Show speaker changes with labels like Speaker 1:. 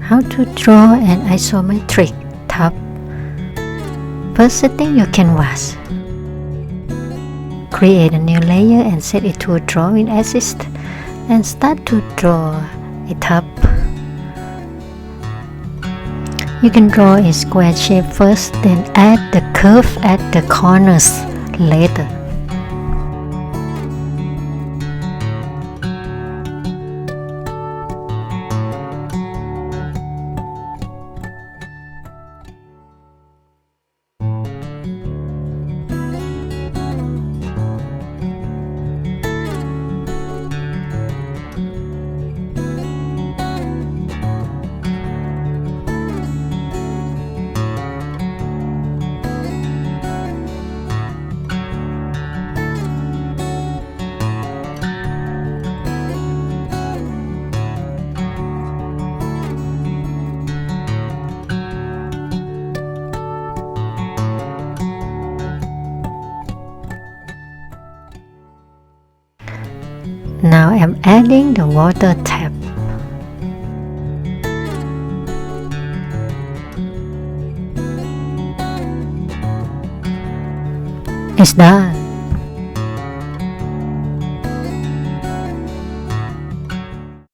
Speaker 1: How to draw an isometric tub. First, setting your canvas. Create a new layer and set it to drawing assist and start to draw a tub. You can draw a square shape first, then add the curve at the corners later. Now I'm adding the water tap. It's done.